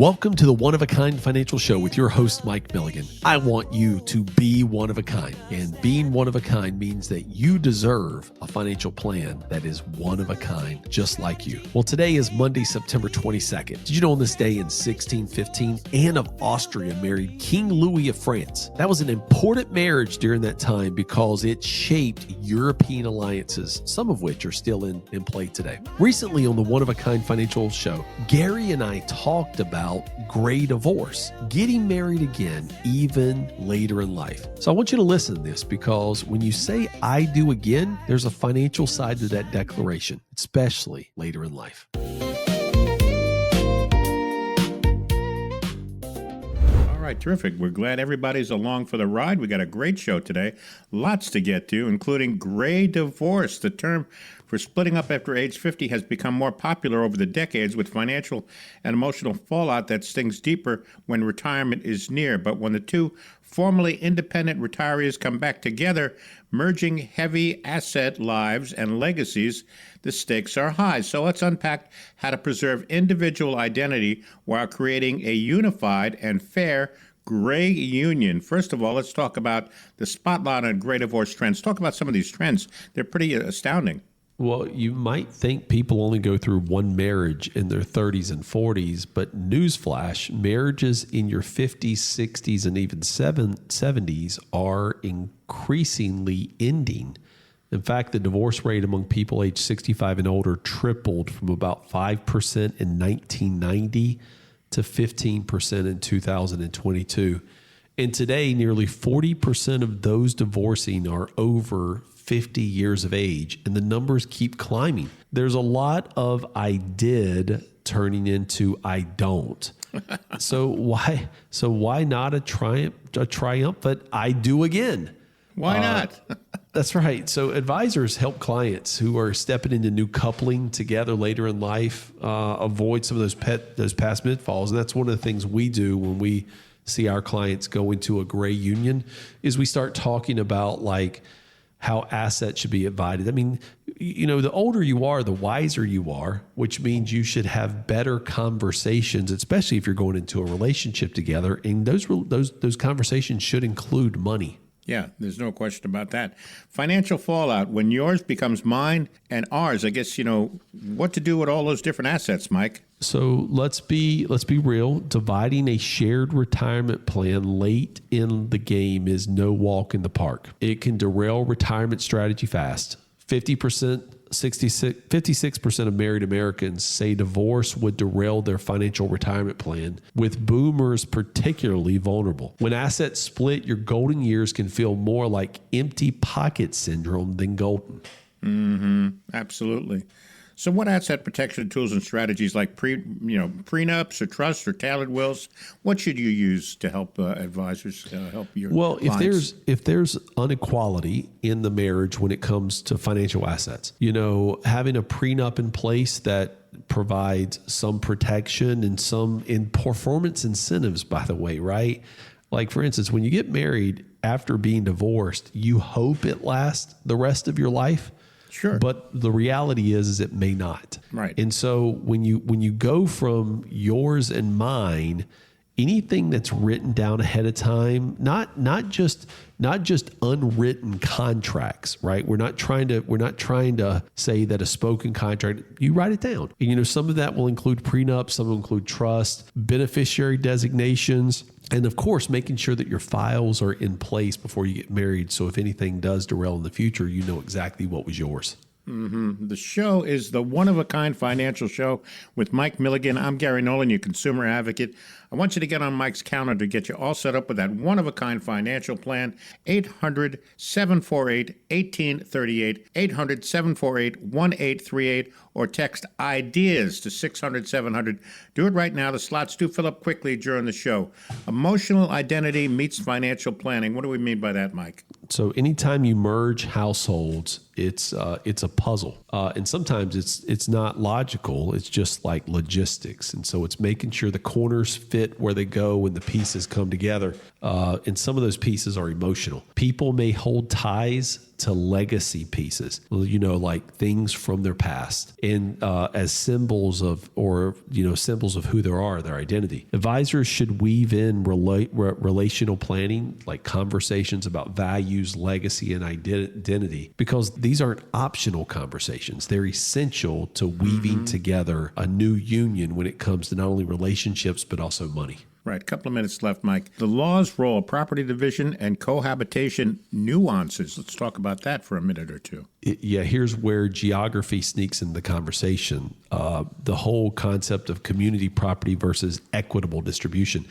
Welcome to the One of a Kind Financial Show with your host, Mike Milligan. I want you to be one of a kind, and being one of a kind means that you deserve a financial plan that is one of a kind, just like you. Well, today is Monday, September 22nd. Did you know on this day in 1615, Anne of Austria married King Louis of France? That was an important marriage during that time because it shaped European alliances, some of which are still in play today. Recently on the One of a Kind Financial Show, Gary and I talked about gray divorce, getting married again, even later in life. So I want you to listen to this because when you say I do again, there's a financial side to that declaration, especially later in life. All right, terrific. We're glad everybody's along for the ride. We got a great show today. Lots to get to, including gray divorce. The term for splitting up after age 50 has become more popular over the decades with financial and emotional fallout that stings deeper when retirement is near. But when the two formerly independent retirees come back together, merging heavy asset lives and legacies, the stakes are high. So let's unpack how to preserve individual identity while creating a unified and fair gray union. First of all, let's talk about the spotlight on gray divorce trends. Talk about some of these trends. They're pretty astounding. Well, you might think people only go through one marriage in their 30s and 40s, but newsflash, marriages in your 50s, 60s, and even 70s are increasingly ending. In fact, the divorce rate among people aged 65 and older tripled from about 5% in 1990 to 15% in 2022. And today, nearly 40% of those divorcing are over 50 years of age, and the numbers keep climbing. There's a lot of I did turning into I don't. So why not a triumphant I do again? Why not? That's right. So advisors help clients who are stepping into new coupling together later in life avoid some of those past pitfalls, and that's one of the things we do when we see our clients go into a gray union is we start talking about like how assets should be divided. I mean, you know, the older you are, the wiser you are, which means you should have better conversations, especially if you're going into a relationship together. And those conversations should include money. Yeah, there's no question about that. Financial fallout, when yours becomes mine and ours, I guess, you know, what to do with all those different assets, Mike? So let's be real. Dividing a shared retirement plan late in the game is no walk in the park. It can derail retirement strategy fast. 56% of married Americans say divorce would derail their financial retirement plan, with boomers particularly vulnerable. When assets split, your golden years can feel more like empty pocket syndrome than golden. Absolutely. So what asset protection tools and strategies like prenups or trusts or tailored wills, what should you use to help advisors help your clients? if there's inequality in the marriage when it comes to financial assets, you know, having a prenup in place that provides some protection and some in performance incentives, by the way, right? Like, for instance, when you get married after being divorced, you hope it lasts the rest of your life. Sure. But the reality is it may not. Right. And so when you go from yours and mine, anything that's written down ahead of time, not just unwritten contracts, right? We're not trying to say that a spoken contract, you write it down. And, you know, some of that will include prenups, some will include trust, beneficiary designations, and of course, making sure that your files are in place before you get married. So if anything does derail in the future, you know exactly what was yours. The show is the One of a Kind Financial Show with Mike Milligan. I'm Gary Nolan, your consumer advocate. I want you to get on Mike's calendar to get you all set up with that one-of-a-kind financial plan. 800-748-1838, 800-748-1838, or text IDEAS to 600-700. Do it right now. The slots do fill up quickly during the show. Emotional identity meets financial planning. What do we mean by that, Mike? So anytime you merge households, it's a puzzle. And sometimes it's not logical. It's just like logistics. And so it's making sure the corners fit where they go when the pieces come together. And some of those pieces are emotional. People may hold ties to legacy pieces, like things from their past, and as symbols of who they are, their identity. Advisors should weave in relational planning, like conversations about values, legacy, and identity, because these aren't optional conversations. They're essential to weaving together a new union when it comes to not only relationships, but also money. Right. A couple of minutes left, Mike. The law's role, property division, and cohabitation nuances. Let's talk about that for a minute or two. Here's where geography sneaks in the conversation. The whole concept of community property versus equitable distribution.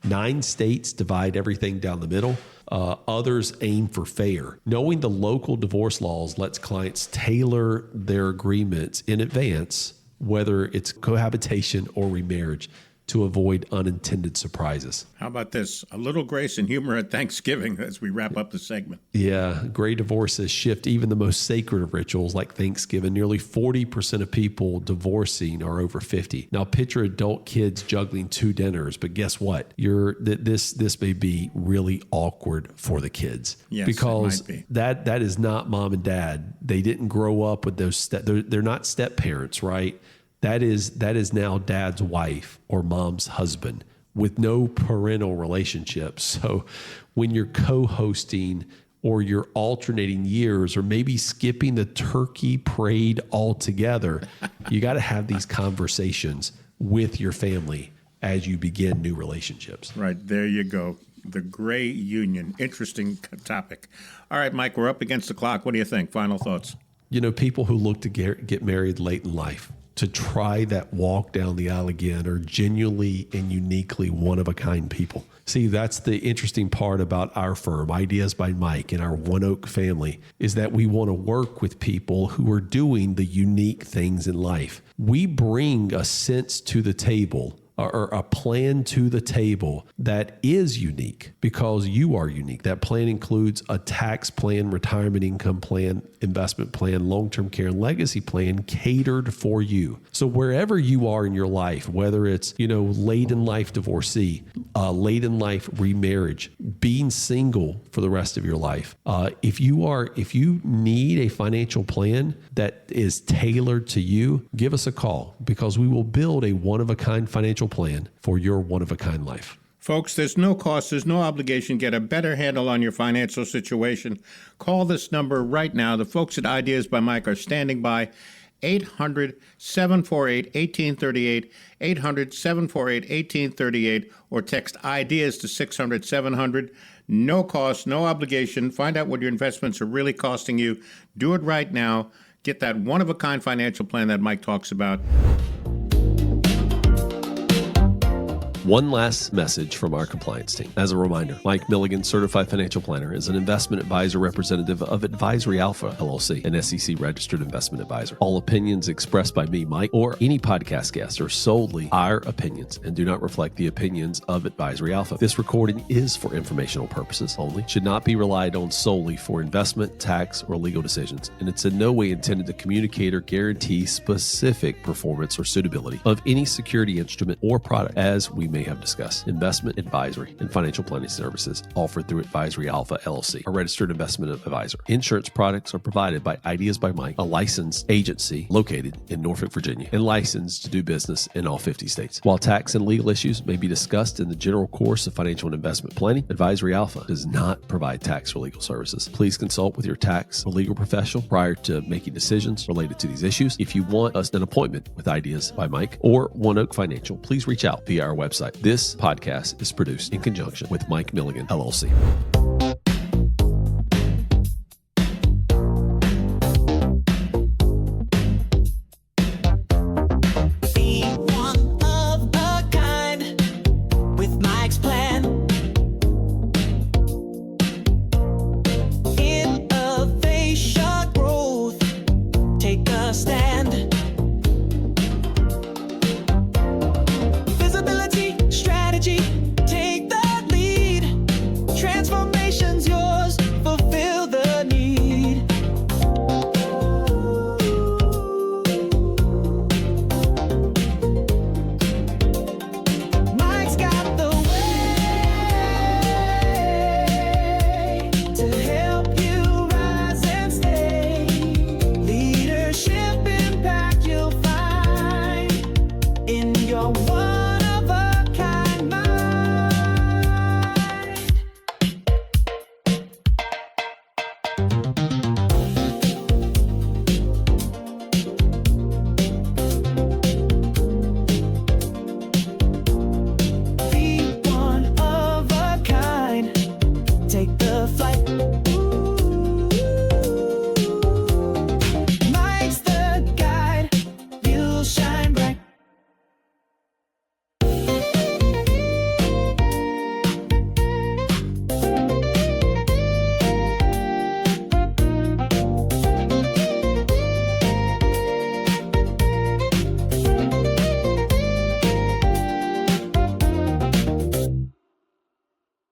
9 states divide everything down the middle. Others aim for fair. Knowing the local divorce laws lets clients tailor their agreements in advance, whether it's cohabitation or remarriage, to avoid unintended surprises. How about this? A little grace and humor at Thanksgiving as we wrap up the segment. Yeah, gray divorces shift even the most sacred of rituals like Thanksgiving. Nearly 40% of people divorcing are over 50. Now picture adult kids juggling 2 dinners, but guess what? This may be really awkward for the kids. Yes, because it might be. That is not mom and dad. They didn't grow up with those they're not step parents, right? That is now dad's wife or mom's husband with no parental relationship. So when you're co-hosting or you're alternating years or maybe skipping the turkey parade altogether, you got to have these conversations with your family as you begin new relationships. Right. There you go. The gray union. Interesting topic. All right, Mike, we're up against the clock. What do you think? Final thoughts. People who look to get married late in life, to try that walk down the aisle again, are genuinely and uniquely one-of-a-kind people. See, that's the interesting part about our firm, Ideas by Mike, and our One Oak family, is that we want to work with people who are doing the unique things in life. We bring a sense to the table, or a plan to the table that is unique because you are unique. That plan includes a tax plan, retirement income plan, investment plan, long-term care, and legacy plan catered for you. So wherever you are in your life, whether it's, late in life divorcee, late in life remarriage, being single for the rest of your life, if you need a financial plan that is tailored to you, give us a call because we will build a one-of-a-kind financial plan for your one-of-a-kind life. Folks, there's no cost, there's no obligation. Get a better handle on your financial situation. Call this number right now. The folks at Ideas by Mike are standing by. 800-748-1838, 800-748-1838, or text IDEAS to 600-700. No cost, no obligation. Find out what your investments are really costing you. Do it right now. Get that one-of-a-kind financial plan that Mike talks about. One last message from our compliance team. As a reminder, Mike Milligan, Certified Financial Planner, is an investment advisor representative of Advisory Alpha, LLC, an SEC-registered investment advisor. All opinions expressed by me, Mike, or any podcast guest are solely our opinions and do not reflect the opinions of Advisory Alpha. This recording is for informational purposes only, should not be relied on solely for investment, tax, or legal decisions, and it's in no way intended to communicate or guarantee specific performance or suitability of any security instrument or product, as we may have discussed. Investment advisory and financial planning services offered through Advisory Alpha LLC, a registered investment advisor. Insurance products are provided by Ideas by Mike, a licensed agency located in Norfolk, Virginia, and licensed to do business in all 50 states. While tax and legal issues may be discussed in the general course of financial and investment planning, Advisory Alpha does not provide tax or legal services. Please consult with your tax or legal professional prior to making decisions related to these issues. If you want an appointment with Ideas by Mike or One Oak Financial, please reach out via our website. This podcast is produced in conjunction with Mike Milligan, LLC.